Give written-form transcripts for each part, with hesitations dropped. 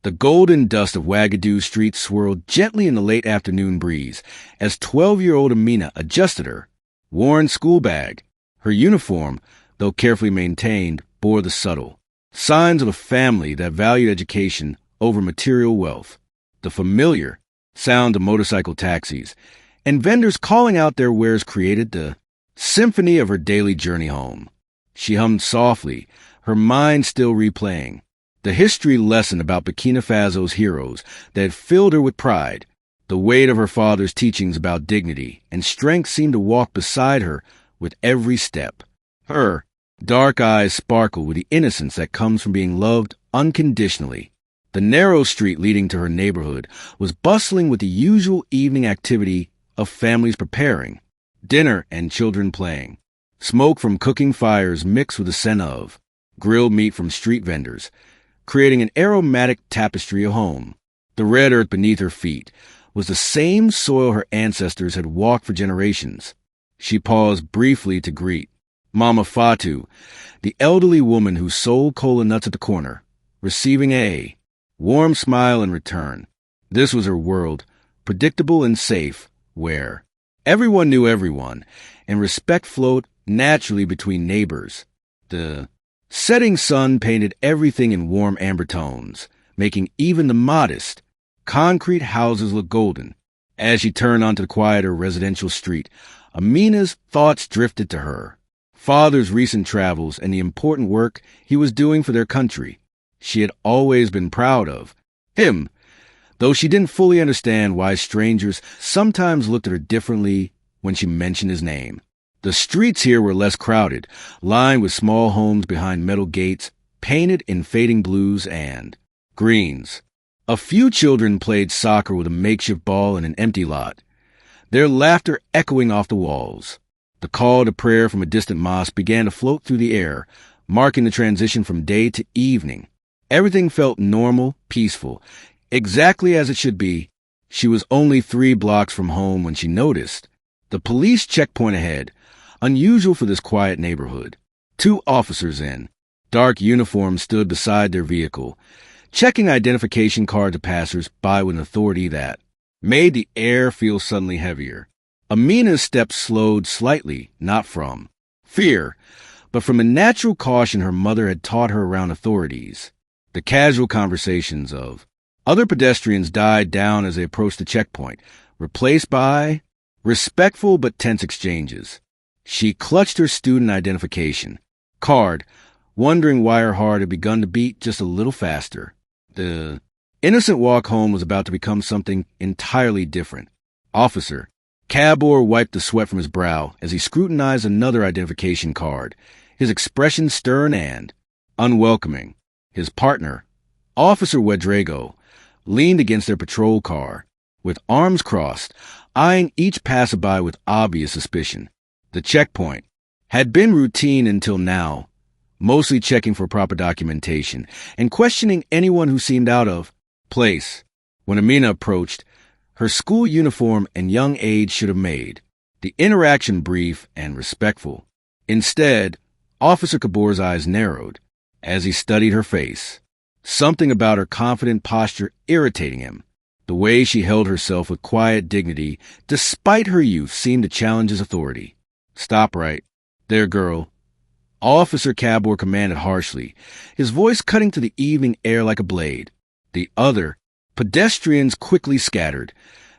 The golden dust of Ouagadougou streets swirled gently in the late afternoon breeze as 12-year-old Amina adjusted her worn school bag. Her uniform, though carefully maintained, bore the subtle signs of a family that valued education over material wealth. The familiar sound of motorcycle taxis and vendors calling out their wares created the symphony of her daily journey home. She hummed softly, her mind still replaying the history lesson about Burkina Faso's heroes that had filled her with pride. The weight of her father's teachings about dignity and strength seemed to walk beside her with every step. Her dark eyes sparkled with the innocence that comes from being loved unconditionally. The narrow street leading to her neighborhood was bustling with the usual evening activity of families preparing, dinner and children playing. Smoke from cooking fires mixed with the scent of grilled meat from street vendors, creating an aromatic tapestry of home. The red earth beneath her feet was the same soil her ancestors had walked for generations. She paused briefly to greet Mama Fatou, the elderly woman who sold cola nuts at the corner, receiving a warm smile in return. This was her world, predictable and safe, where everyone knew everyone, and respect flowed naturally between neighbors. The setting sun painted everything in warm amber tones, making even the modest, concrete houses look golden. As she turned onto the quieter residential street, Amina's thoughts drifted to her father's recent travels and the important work he was doing for their country. She had always been proud of him, though she didn't fully understand why strangers sometimes looked at her differently when she mentioned his name. The streets here were less crowded, lined with small homes behind metal gates, painted in fading blues and greens. A few children played soccer with a makeshift ball in an empty lot, their laughter echoing off the walls. The call to prayer from a distant mosque began to float through the air, marking the transition from day to evening. Everything felt normal, peaceful, exactly as it should be. She was only 3 blocks from home when she noticed the police checkpoint ahead, unusual for this quiet neighborhood. 2 officers in dark uniforms stood beside their vehicle, checking identification cards of passers-by with an authority that made the air feel suddenly heavier. Amina's steps slowed slightly, not from fear, but from a natural caution her mother had taught her around authorities. The casual conversations of other pedestrians died down as they approached the checkpoint, replaced by respectful but tense exchanges. She clutched her student identification card, wondering why her heart had begun to beat just a little faster. The innocent walk home was about to become something entirely different. Officer Cabor wiped the sweat from his brow as he scrutinized another identification card, his expression stern and unwelcoming. His partner, Officer Ouagadougou, leaned against their patrol car, with arms crossed, eyeing each passerby with obvious suspicion. The checkpoint had been routine until now, mostly checking for proper documentation and questioning anyone who seemed out of place. When Amina approached, her school uniform and young age should have made the interaction brief and respectful. Instead, Officer Cabor's eyes narrowed as he studied her face, something about her confident posture irritating him. The way she held herself with quiet dignity despite her youth seemed to challenge his authority. "Stop right there, girl," Officer Cabor commanded harshly, his voice cutting to the evening air like a blade. The other pedestrians quickly scattered,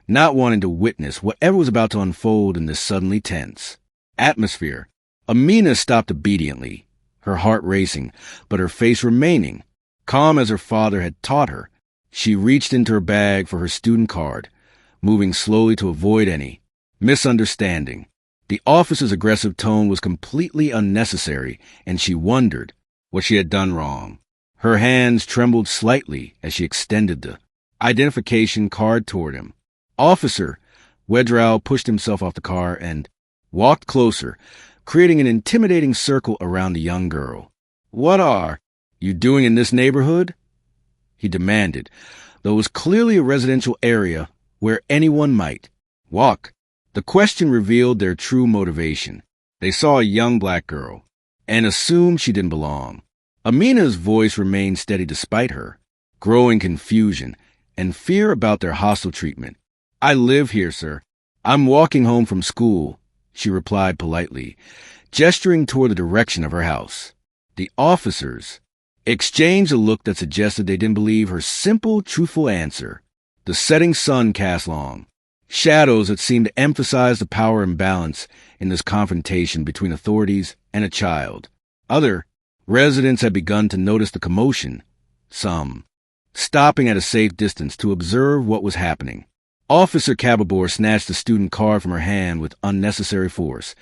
not wanting to witness whatever was about to unfold in this suddenly tense atmosphere. Amina stopped obediently, her heart racing, but her face remaining calm as her father had taught her. She reached into her bag for her student card, moving slowly to avoid any misunderstanding. The officer's aggressive tone was completely unnecessary, and she wondered what she had done wrong. Her hands trembled slightly as she extended the identification card toward him. Officer Ouagadougou pushed himself off the car and walked closer, creating an intimidating circle around the young girl. "What are you doing in this neighborhood?" he demanded, though it was clearly a residential area where anyone might walk. The question revealed their true motivation. They saw a young black girl and assumed she didn't belong. Amina's voice remained steady despite her growing confusion and fear about their hostile treatment. "I live here, sir. I'm walking home from school," she replied politely, gesturing toward the direction of her house. The officers exchanged a look that suggested they didn't believe her simple, truthful answer. The setting sun cast long shadows that seemed to emphasize the power imbalance in this confrontation between authorities and a child. Other residents had begun to notice the commotion, some stopping at a safe distance to observe what was happening. Officer Cababor snatched the student card from her hand with unnecessary force,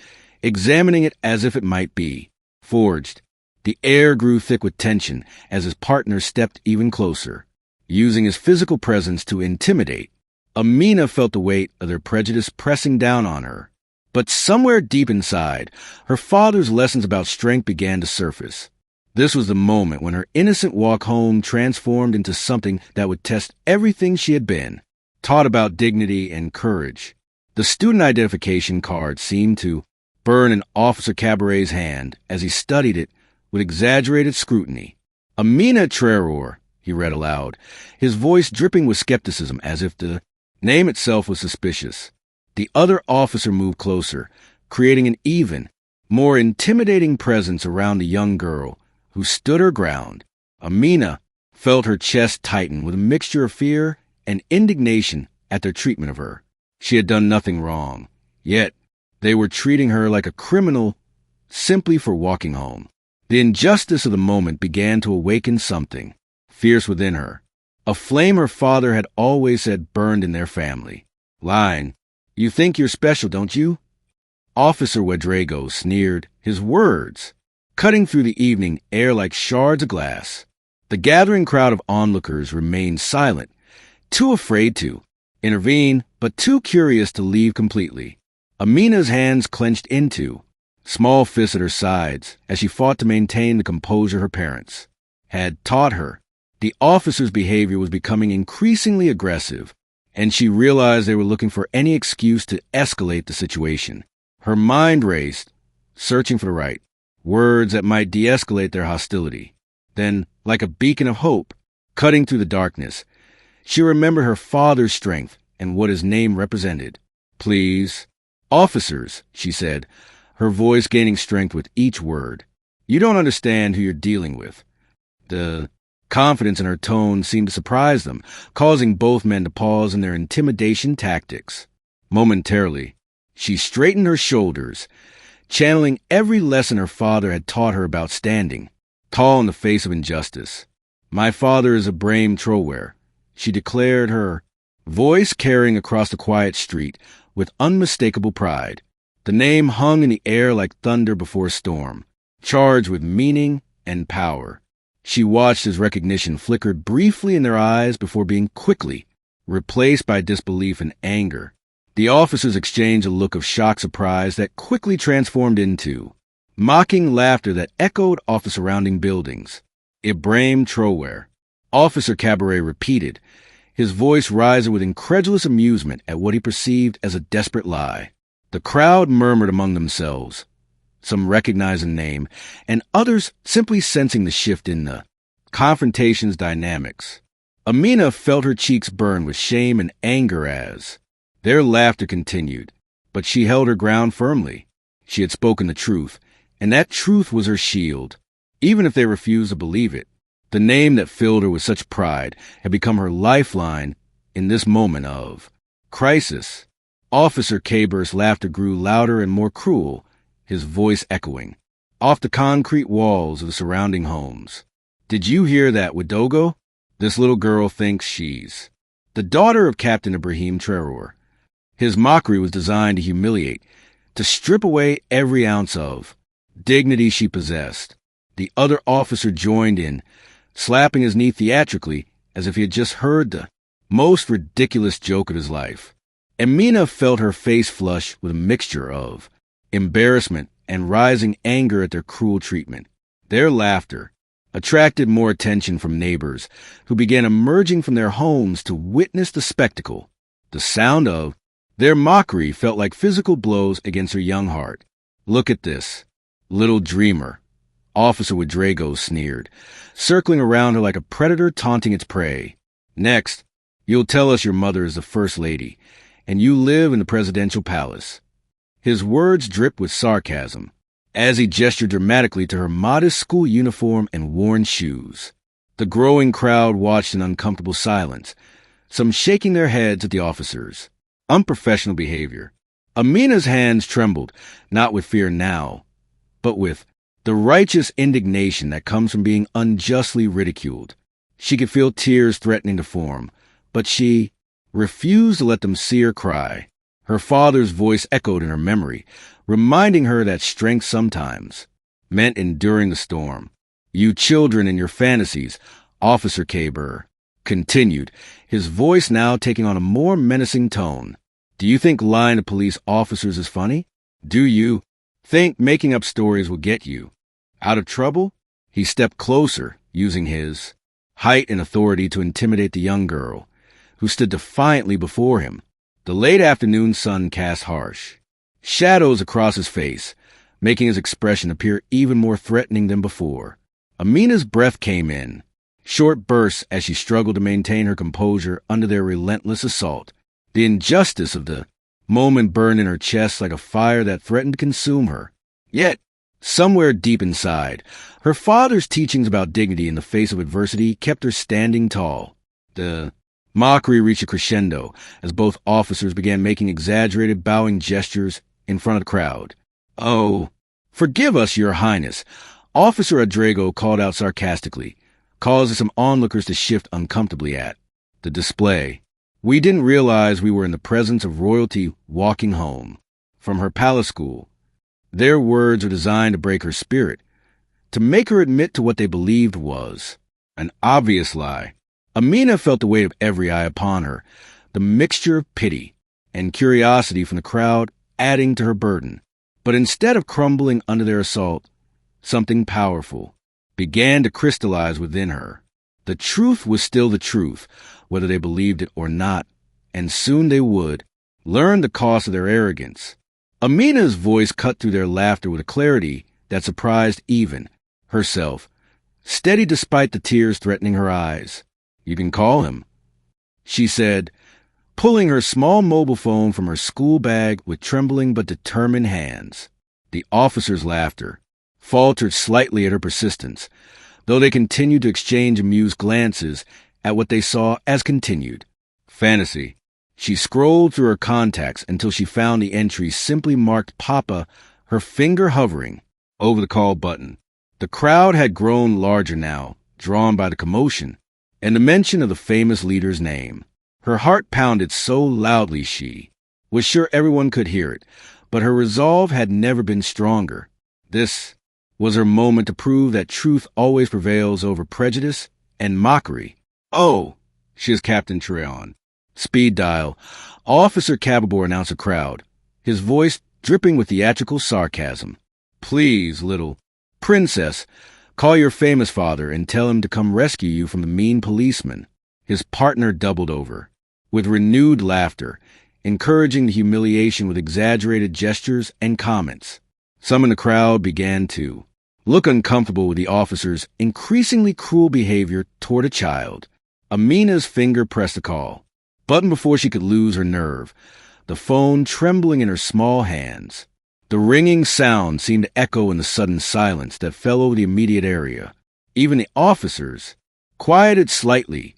examining it as if it might be forged. The air grew thick with tension as his partner stepped even closer, using his physical presence to intimidate. Amina felt the weight of their prejudice pressing down on her. But somewhere deep inside, her father's lessons about strength began to surface. This was the moment when her innocent walk home transformed into something that would test everything she had been taught about dignity and courage. The student identification card seemed to burn in Officer Cabaret's hand as he studied it with exaggerated scrutiny. "Amina Traoré," he read aloud, his voice dripping with skepticism as if the name itself was suspicious. The other officer moved closer, creating an even, more intimidating presence around the young girl, who stood her ground. Amina felt her chest tighten with a mixture of fear and indignation at their treatment of her. She had done nothing wrong, yet they were treating her like a criminal simply for walking home. The injustice of the moment began to awaken something fierce within her, a flame her father had always said burned in their family. "Line, you think you're special, don't you?" Officer Ouagadougou sneered, his words cutting through the evening air like shards of glass. The gathering crowd of onlookers remained silent, too afraid to intervene, but too curious to leave completely. Amina's hands clenched into small fists at her sides as she fought to maintain the composure her parents had taught her. The officer's behavior was becoming increasingly aggressive, and she realized they were looking for any excuse to escalate the situation. Her mind raced, searching for the right words that might de-escalate their hostility. Then, like a beacon of hope, cutting through the darkness, she remembered her father's strength and what his name represented. "Please, officers," she said, her voice gaining strength with each word. "You don't understand who you're dealing with." The confidence in her tone seemed to surprise them, causing both men to pause in their intimidation tactics. Momentarily, she straightened her shoulders, channeling every lesson her father had taught her about standing tall in the face of injustice. "My father is Ibrahim Traoré," she declared, her voice carrying across the quiet street with unmistakable pride. The name hung in the air like thunder before a storm, charged with meaning and power. She watched as recognition flickered briefly in their eyes before being quickly replaced by disbelief and anger. The officers exchanged a look of shocked surprise that quickly transformed into mocking laughter that echoed off the surrounding buildings. "Ibrahim Traoré," Officer Cabaret repeated, his voice rising with incredulous amusement at what he perceived as a desperate lie. The crowd murmured among themselves, some recognizing the name, and others simply sensing the shift in the confrontation's dynamics. Amina felt her cheeks burn with shame and anger as their laughter continued, but she held her ground firmly. She had spoken the truth, and that truth was her shield, even if they refused to believe it. The name that filled her with such pride had become her lifeline in this moment of crisis. Officer Caber's laughter grew louder and more cruel, his voice echoing off the concrete walls of the surrounding homes. "Did you hear that, Ouagadougou? This little girl thinks she's the daughter of Captain Ibrahim Traoré." His mockery was designed to humiliate, to strip away every ounce of dignity she possessed. The other officer joined in, slapping his knee theatrically as if he had just heard the most ridiculous joke of his life. Amina felt her face flush with a mixture of embarrassment and rising anger at their cruel treatment. Their laughter attracted more attention from neighbors who began emerging from their homes to witness the spectacle. The sound of their mockery felt like physical blows against her young heart. "Look at this little dreamer," Officer Ouagadougou sneered, circling around her like a predator taunting its prey. Next, you'll tell us your mother is the First Lady, and you live in the presidential palace. His words dripped with sarcasm, as he gestured dramatically to her modest school uniform and worn shoes. The growing crowd watched in uncomfortable silence, some shaking their heads at the officers. Unprofessional behavior. Amina's hands trembled, not with fear now, but with the righteous indignation that comes from being unjustly ridiculed. She could feel tears threatening to form, but she refused to let them see her cry. Her father's voice echoed in her memory, reminding her that strength sometimes meant enduring the storm. You children in your fantasies, Officer Caber continued, his voice now taking on a more menacing tone. Do you think lying to police officers is funny? Do you think making up stories will get you out of trouble? He stepped closer, using his height and authority to intimidate the young girl, who stood defiantly before him. The late afternoon sun cast harsh shadows across his face, making his expression appear even more threatening than before. Amina's breath came in, short bursts as she struggled to maintain her composure under their relentless assault. The injustice of the moment burned in her chest like a fire that threatened to consume her. Yet, somewhere deep inside, her father's teachings about dignity in the face of adversity kept her standing tall. The mockery reached a crescendo as both officers began making exaggerated bowing gestures in front of the crowd. Oh, forgive us, Your Highness, Officer Ouagadougou called out sarcastically, causing some onlookers to shift uncomfortably at the display. We didn't realize we were in the presence of royalty walking home from her palace school. Their words are designed to break her spirit, to make her admit to what they believed was an obvious lie. Amina felt the weight of every eye upon her, the mixture of pity and curiosity from the crowd adding to her burden. But instead of crumbling under their assault, something powerful began to crystallize within her. The truth was still the truth, whether they believed it or not, and soon they would learn the cost of their arrogance. Amina's voice cut through their laughter with a clarity that surprised even herself, steady despite the tears threatening her eyes. You can call him, she said, pulling her small mobile phone from her school bag with trembling but determined hands. The officers' laughter faltered slightly at her persistence, though they continued to exchange amused glances at what they saw as continued fantasy. She scrolled through her contacts until she found the entry simply marked Papa, her finger hovering over the call button. The crowd had grown larger now, drawn by the commotion and the mention of the famous leader's name. Her heart pounded so loudly she was sure everyone could hear it, but her resolve had never been stronger. This was her moment to prove that truth always prevails over prejudice and mockery. Oh, she is Captain Traoré. Speed dial. Officer Cababor announced the crowd, his voice dripping with theatrical sarcasm. Please, little princess, call your famous father and tell him to come rescue you from the mean policeman. His partner doubled over, with renewed laughter, encouraging the humiliation with exaggerated gestures and comments. Some in the crowd began to look uncomfortable with the officer's increasingly cruel behavior toward a child. Amina's finger pressed the call button before she could lose her nerve, the phone trembling in her small hands. The ringing sound seemed to echo in the sudden silence that fell over the immediate area. Even the officers quieted slightly,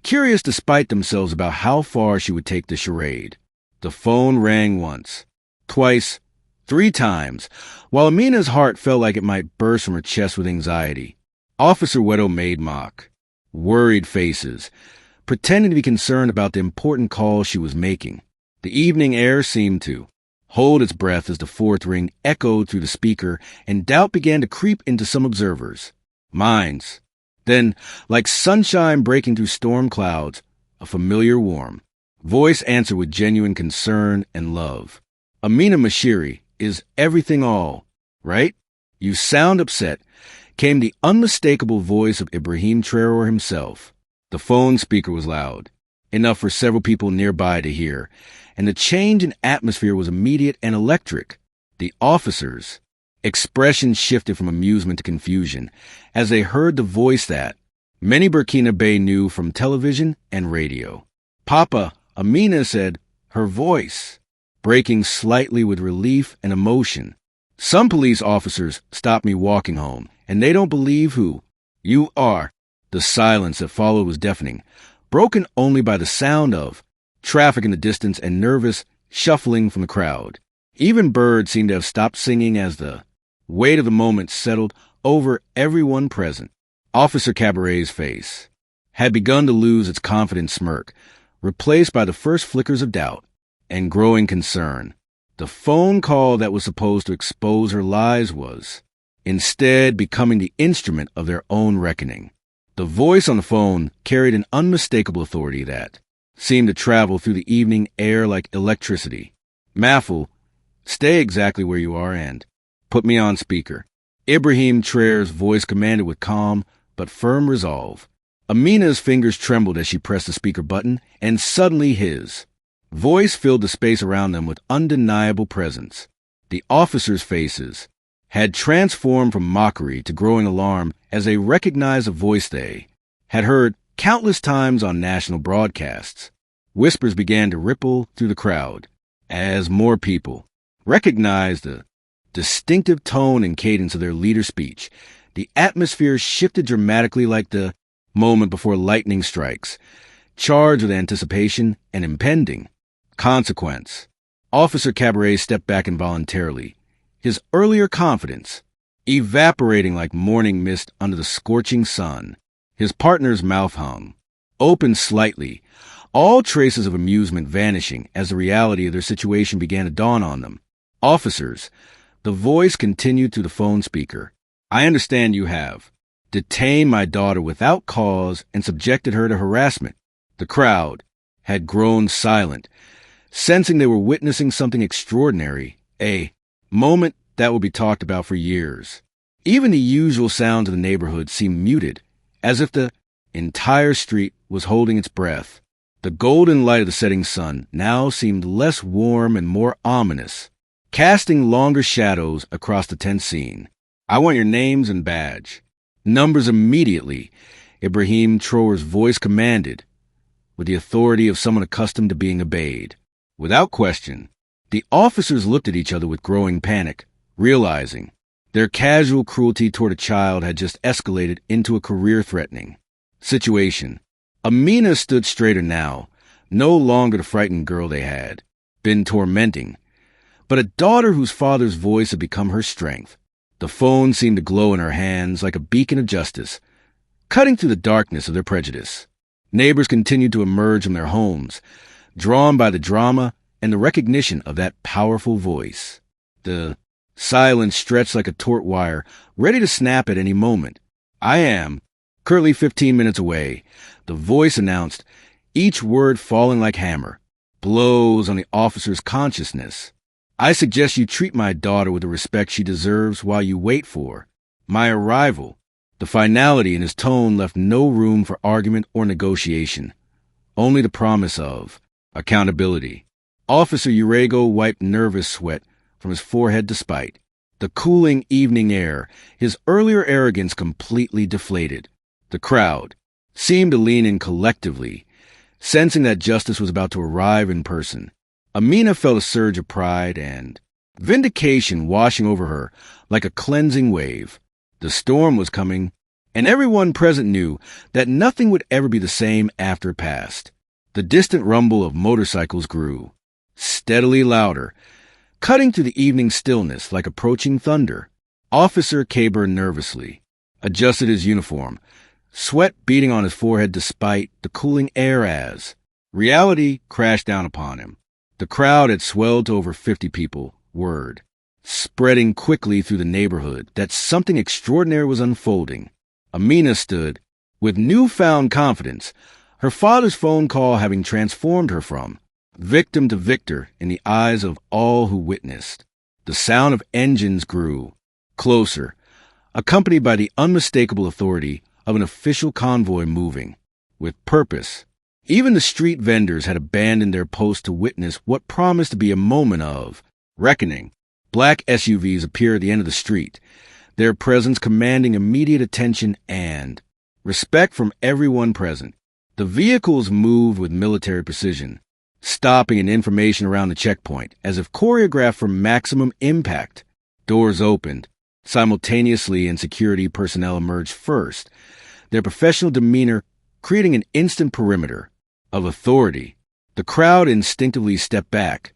curious despite themselves about how far she would take the charade. The phone rang once, twice, 3 times, while Amina's heart felt like it might burst from her chest with anxiety. Officer Ouagadougou made mock, worried faces, pretending to be concerned about the important call she was making. The evening air seemed to hold its breath as the 4th ring echoed through the speaker and doubt began to creep into some observers' minds. Then, like sunshine breaking through storm clouds, a familiar warm voice answered with genuine concern and love. Amina Mashiri, is everything all right? You sound upset, came the unmistakable voice of Ibrahim Traoré himself. The phone speaker was loud, enough for several people nearby to hear, and the change in atmosphere was immediate and electric. The officers Expressions shifted from amusement to confusion as they heard the voice that many Burkina Faso knew from television and radio. "Papa," Amina said, her voice breaking slightly with relief and emotion. "Some police officers stopped me walking home, and they don't believe who you are." The silence that followed was deafening, broken only by the sound of traffic in the distance and nervous shuffling from the crowd. Even birds seemed to have stopped singing as the weight of the moment settled over everyone present. Officer Cabaret's face had begun to lose its confident smirk, replaced by the first flickers of doubt and growing concern. The phone call that was supposed to expose her lies was instead becoming the instrument of their own reckoning. The voice on the phone carried an unmistakable authority that seemed to travel through the evening air like electricity. "Maful, stay exactly where you are and put me on speaker." Ibrahim Traoré's voice commanded with calm but firm resolve. Amina's fingers trembled as she pressed the speaker button, and suddenly his voice filled the space around them with undeniable presence. The officers' faces had transformed from mockery to growing alarm as they recognized a voice they had heard countless times on national broadcasts. Whispers began to ripple through the crowd as more people recognized the distinctive tone and cadence of their leader's speech. The atmosphere shifted dramatically like the moment before lightning strikes, charged with anticipation and impending consequence. Officer Cabaret stepped back involuntarily, his earlier confidence evaporating like morning mist under the scorching sun. His partner's mouth hung open slightly, all traces of amusement vanishing as the reality of their situation began to dawn on them. "Officers," the voice continued through the phone speaker, "I understand you have detained my daughter without cause and subjected her to harassment." The crowd had grown silent, sensing they were witnessing something extraordinary, a moment that would be talked about for years. Even the usual sounds of the neighborhood seemed muted, as if the entire street was holding its breath. The golden light of the setting sun now seemed less warm and more ominous, casting longer shadows across the tense scene. "I want your names and badge." Numbers immediately, Ibrahim Traoré's voice commanded, with the authority of someone accustomed to being obeyed. Without question, the officers looked at each other with growing panic, realizing their casual cruelty toward a child had just escalated into a career-threatening situation. Amina stood straighter now, no longer the frightened girl they had been tormenting, but a daughter whose father's voice had become her strength. The phone seemed to glow in her hands like a beacon of justice, cutting through the darkness of their prejudice. Neighbors continued to emerge from their homes, drawn by the drama and the recognition of that powerful voice. The silence stretched like a taut wire, ready to snap at any moment. "I am currently 15 minutes away," the voice announced, each word falling like hammer blows on the officer's consciousness. "I suggest you treat my daughter with the respect she deserves while you wait for my arrival." The finality in his tone left no room for argument or negotiation, only the promise of accountability. Officer Urego wiped nervous sweat from his forehead despite the cooling evening air, his earlier arrogance completely deflated. The crowd seemed to lean in collectively, sensing that justice was about to arrive in person. Amina felt a surge of pride and vindication washing over her like a cleansing wave. The storm was coming, and everyone present knew that nothing would ever be the same after it passed. The distant rumble of motorcycles grew steadily louder, cutting through the evening stillness like approaching thunder. Officer Caber nervously adjusted his uniform, sweat beading on his forehead despite the cooling air as reality crashed down upon him. The crowd had swelled to over 50 people, word spreading quickly through the neighborhood that something extraordinary was unfolding. Amina stood with newfound confidence, her father's phone call having transformed her from victim to victor in the eyes of all who witnessed. The sound of engines grew closer, accompanied by the unmistakable authority of an official convoy moving with purpose. Even the street vendors had abandoned their posts to witness what promised to be a moment of reckoning. Black SUVs appear at the end of the street, their presence commanding immediate attention and respect from everyone present. The vehicles moved with military precision, stopping and information around the checkpoint, as if choreographed for maximum impact. Doors opened. Simultaneously, and security personnel emerged first, their professional demeanor creating an instant perimeter of authority. The crowd instinctively stepped back,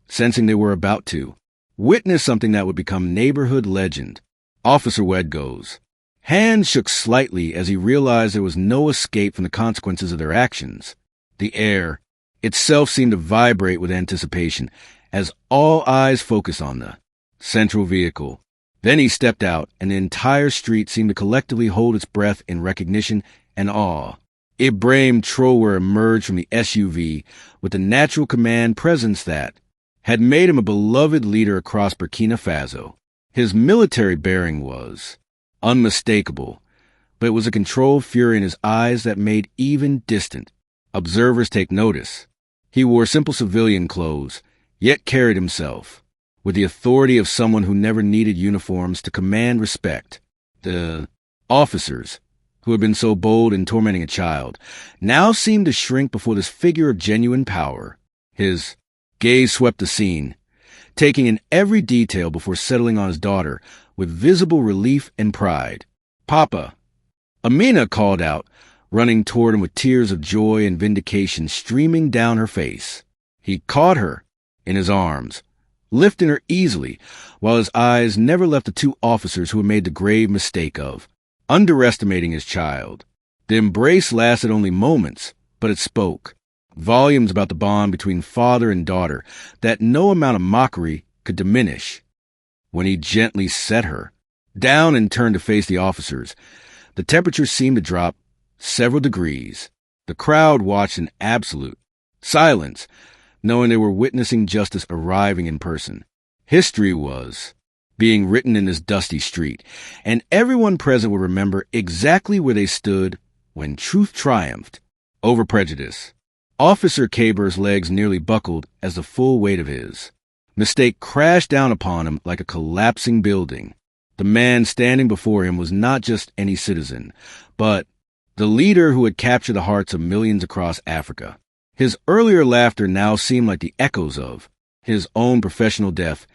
sensing they were about to witness something that would become neighborhood legend. Officer Wed goes. Hands shook slightly as he realized there was no escape from the consequences of their actions. The air itself seemed to vibrate with anticipation as all eyes focused on the central vehicle. Then he stepped out, and the entire street seemed to collectively hold its breath in recognition and awe. Ibrahim Traoré emerged from the SUV with the natural command presence that had made him a beloved leader across Burkina Faso. His military bearing was unmistakable, but it was a controlled fury in his eyes that made even distant observers take notice. He wore simple civilian clothes, yet carried himself with the authority of someone who never needed uniforms to command respect. The officers, who had been so bold in tormenting a child, now seemed to shrink before this figure of genuine power. His gaze swept the scene, taking in every detail before settling on his daughter with visible relief and pride. "Papa," Amina called out, running toward him with tears of joy and vindication streaming down her face. He caught her in his arms, lifting her easily, while his eyes never left the two officers who had made the grave mistake of underestimating his child. The embrace lasted only moments, but it spoke volumes about the bond between father and daughter that no amount of mockery could diminish. When he gently set her down and turned to face the officers, the temperature seemed to drop several degrees. The crowd watched in absolute silence, knowing they were witnessing justice arriving in person. History was being written in this dusty street, and everyone present would remember exactly where they stood when truth triumphed over prejudice. Officer Kaber's legs nearly buckled as the full weight of his mistake crashed down upon him like a collapsing building. The man standing before him was not just any citizen, but the leader who had captured the hearts of millions across Africa. His earlier laughter now seemed like the echoes of his own professional death,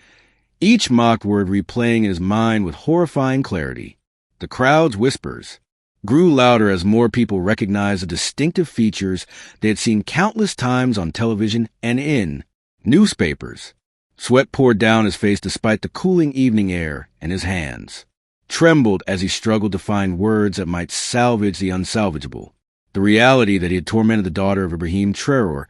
each mocked word replaying in his mind with horrifying clarity. The crowd's whispers grew louder as more people recognized the distinctive features they had seen countless times on television and in newspapers. Sweat poured down his face despite the cooling evening air, and his hands trembled as he struggled to find words that might salvage the unsalvageable. The reality that he had tormented the daughter of Ibrahim Traoré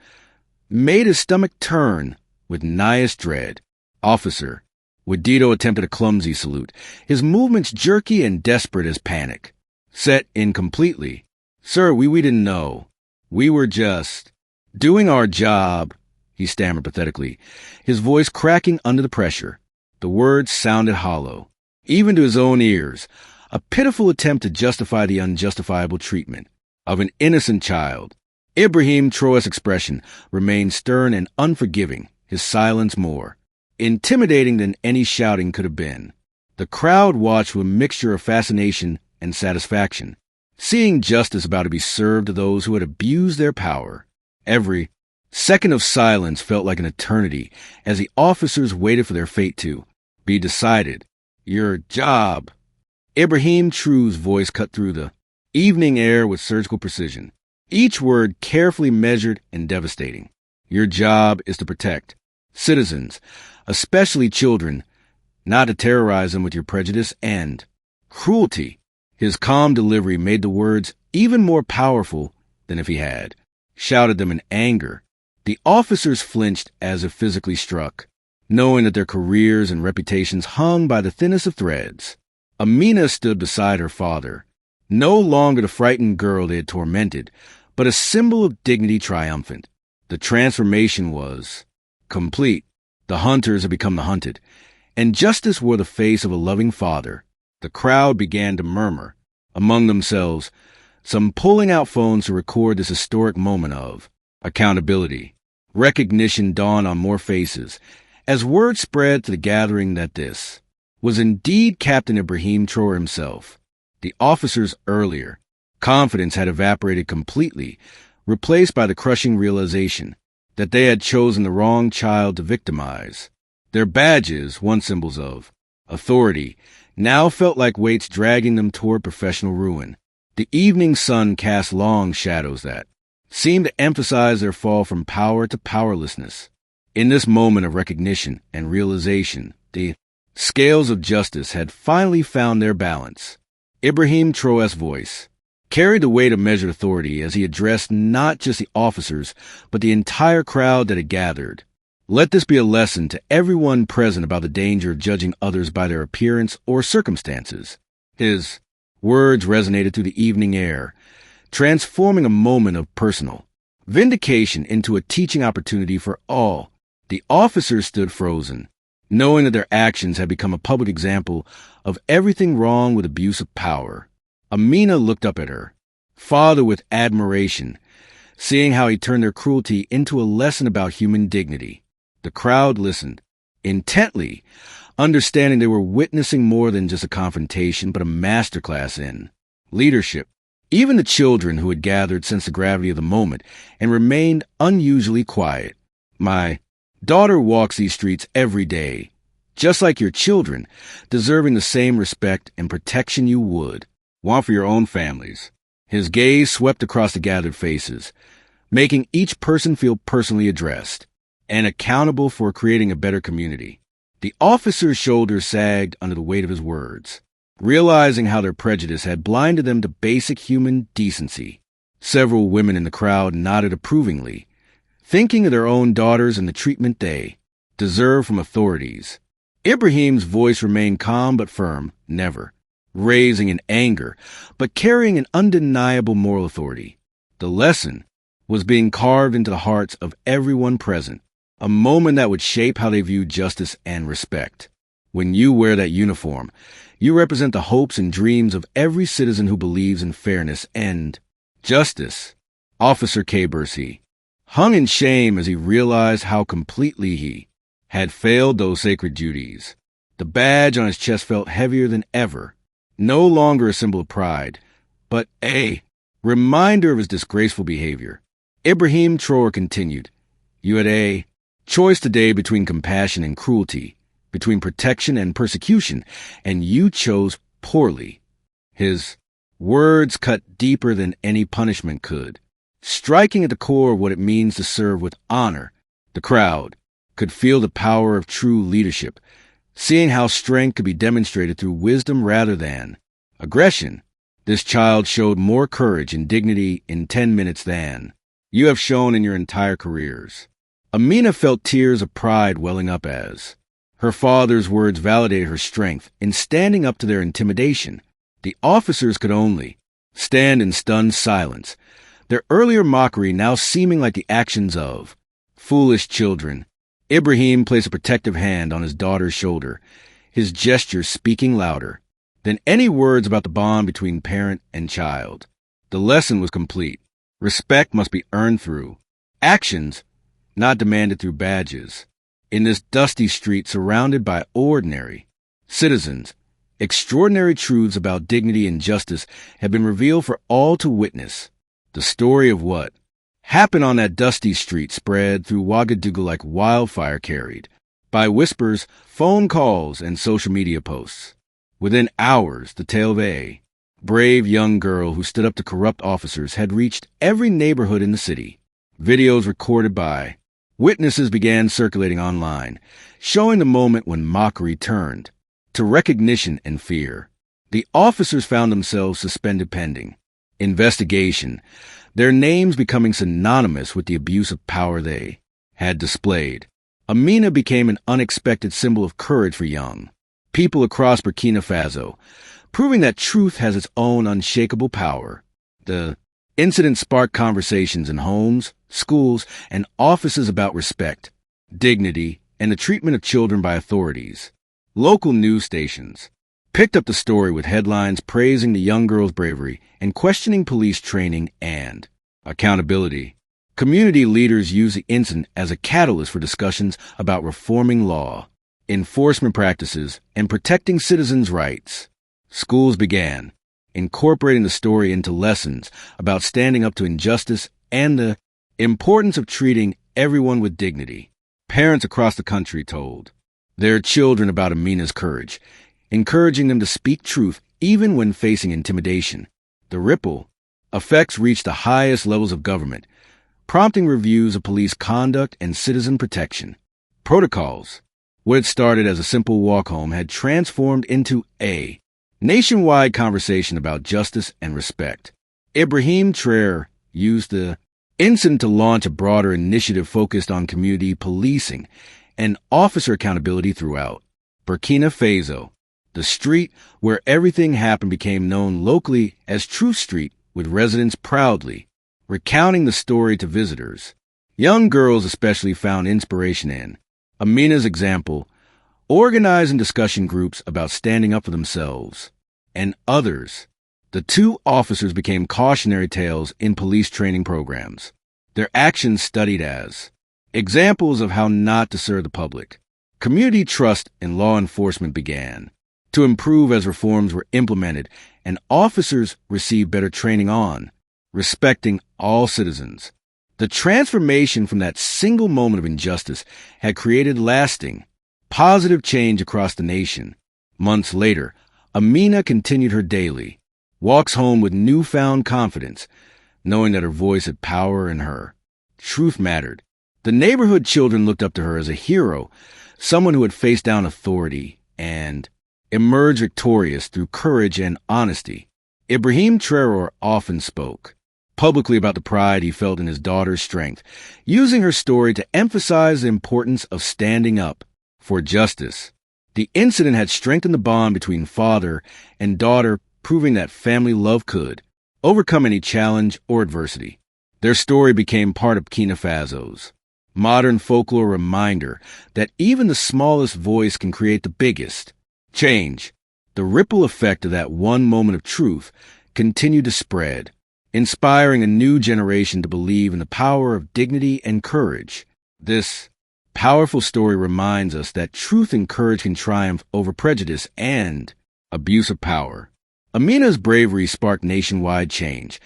made his stomach turn with nihilistic dread. Officer Wadito attempted a clumsy salute, his movements jerky and desperate as panic. Set incompletely. "Sir, we didn't know. We were just doing our job," he stammered pathetically, his voice cracking under the pressure. The words sounded hollow, even to his own ears, a pitiful attempt to justify the unjustifiable treatment of an innocent child. Ibrahim Traoré's expression remained stern and unforgiving, his silence more intimidating than any shouting could have been. The crowd watched with a mixture of fascination and satisfaction, seeing justice about to be served to those who had abused their power. Every second of silence felt like an eternity as the officers waited for their fate to be decided. "Your job." Ibrahim Traoré's voice cut through the evening air with surgical precision, each word carefully measured and devastating. "Your job is to protect citizens, especially children, not to terrorize them with your prejudice and cruelty." His calm delivery made the words even more powerful than if he had shouted them in anger. The officers flinched as if physically struck, knowing that their careers and reputations hung by the thinnest of threads. Amina stood beside her father, no longer the frightened girl they had tormented, but a symbol of dignity triumphant. The transformation was complete. The hunters had become the hunted, and justice wore the face of a loving father. The crowd began to murmur among themselves, some pulling out phones to record this historic moment of accountability. Recognition dawned on more faces As word spread to the gathering that this was indeed Captain Ibrahim Traoré himself, the officers' earlier confidence had evaporated completely, replaced by the crushing realization that they had chosen the wrong child to victimize. Their badges, once symbols of authority, now felt like weights dragging them toward professional ruin. The evening sun cast long shadows that seemed to emphasize their fall from power to powerlessness. In this moment of recognition and realization, the scales of justice had finally found their balance. Ibrahim Traoré's voice carried the weight of measured authority as he addressed not just the officers, but the entire crowd that had gathered. Let this be a lesson to everyone present about the danger of judging others by their appearance or circumstances. His words resonated through the evening air, transforming a moment of personal vindication into a teaching opportunity for all. The officers stood frozen, knowing that their actions had become a public example of everything wrong with abuse of power. Amina looked up at her father with admiration, seeing how he turned their cruelty into a lesson about human dignity. The crowd listened intently, understanding they were witnessing more than just a confrontation, but a masterclass in leadership. Even the children who had gathered sensed the gravity of the moment and remained unusually quiet. My daughter walks these streets every day, just like your children, deserving the same respect and protection you would want for your own families. His gaze swept across the gathered faces, making each person feel personally addressed and accountable for creating a better community. The officer's shoulders sagged under the weight of his words, realizing how their prejudice had blinded them to basic human decency. Several women in the crowd nodded approvingly, thinking of their own daughters and the treatment they deserved from authorities. Ibrahim's voice remained calm but firm, never raising in anger, but carrying an undeniable moral authority. The lesson was being carved into the hearts of everyone present, a moment that would shape how they viewed justice and respect. When you wear that uniform, you represent the hopes and dreams of every citizen who believes in fairness and justice. Officer K. Bursi hung in shame as he realized how completely he had failed those sacred duties. The badge on his chest felt heavier than ever, no longer a symbol of pride, but a reminder of his disgraceful behavior. Ibrahim Traoré continued, "You had a choice today between compassion and cruelty, between protection and persecution, and you chose poorly." His words cut deeper than any punishment could, striking at the core of what it means to serve with honor. The crowd could feel the power of true leadership, seeing how strength could be demonstrated through wisdom rather than aggression. This child showed more courage and dignity in 10 minutes than you have shown in your entire careers. Amina felt tears of pride welling up as her father's words validated her strength in standing up to their intimidation. The officers could only stand in stunned silence, their earlier mockery now seeming like the actions of foolish children. Ibrahim placed a protective hand on his daughter's shoulder, his gesture speaking louder than any words about the bond between parent and child. The lesson was complete. Respect must be earned through actions, not demanded through badges. In this dusty street surrounded by ordinary citizens, extraordinary truths about dignity and justice had been revealed for all to witness. The story of what happened on that dusty street spread through Ouagadougou like wildfire, carried by whispers, phone calls, and social media posts. Within hours, the tale of a brave young girl who stood up to corrupt officers had reached every neighborhood in the city. Videos recorded by witnesses began circulating online, showing the moment when mockery turned to recognition and fear. The officers found themselves suspended pending investigation, their names becoming synonymous with the abuse of power they had displayed. Amina became an unexpected symbol of courage for young people across Burkina Faso, proving that truth has its own unshakable power. The incident sparked conversations in homes, schools, and offices about respect, dignity, and the treatment of children by authorities. Local news stations picked up the story with headlines praising the young girl's bravery and questioning police training and accountability. Community leaders used the incident as a catalyst for discussions about reforming law, enforcement practices, and protecting citizens' rights. Schools began incorporating the story into lessons about standing up to injustice and the importance of treating everyone with dignity. Parents across the country told their children about Amina's courage, encouraging them to speak truth even when facing intimidation. The ripple effects reached the highest levels of government, prompting reviews of police conduct and citizen protection. Protocols, what had started as a simple walk home, had transformed into a nationwide conversation about justice and respect. Ibrahim Traoré used the incident to launch a broader initiative focused on community policing and officer accountability throughout Burkina Faso. The street where everything happened became known locally as Truth Street, with residents proudly recounting the story to visitors. Young girls especially found inspiration in Amina's example, organizing discussion groups about standing up for themselves and others. The two officers became cautionary tales in police training programs, their actions studied as examples of how not to serve the public. Community trust in law enforcement began to improve as reforms were implemented and officers received better training on respecting all citizens. The transformation from that single moment of injustice had created lasting, positive change across the nation. Months later, Amina continued her daily walks home with newfound confidence, knowing that her voice had power in her. Truth mattered. The neighborhood children looked up to her as a hero, someone who had faced down authority and emerged victorious through courage and honesty. Ibrahim Traoré often spoke publicly about the pride he felt in his daughter's strength, using her story to emphasize the importance of standing up for justice. The incident had strengthened the bond between father and daughter, proving that family love could overcome any challenge or adversity. Their story became part of Burkina Faso's modern folklore, reminder that even the smallest voice can create the biggest change. The ripple effect of that one moment of truth continued to spread, inspiring a new generation to believe in the power of dignity and courage. This powerful story reminds us that truth and courage can triumph over prejudice and abuse of power. Amina's bravery sparked nationwide change,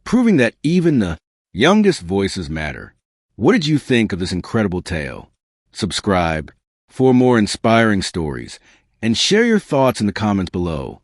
proving that even the youngest voices matter. What did you think of this incredible tale? Subscribe for more inspiring stories and share your thoughts in the comments below.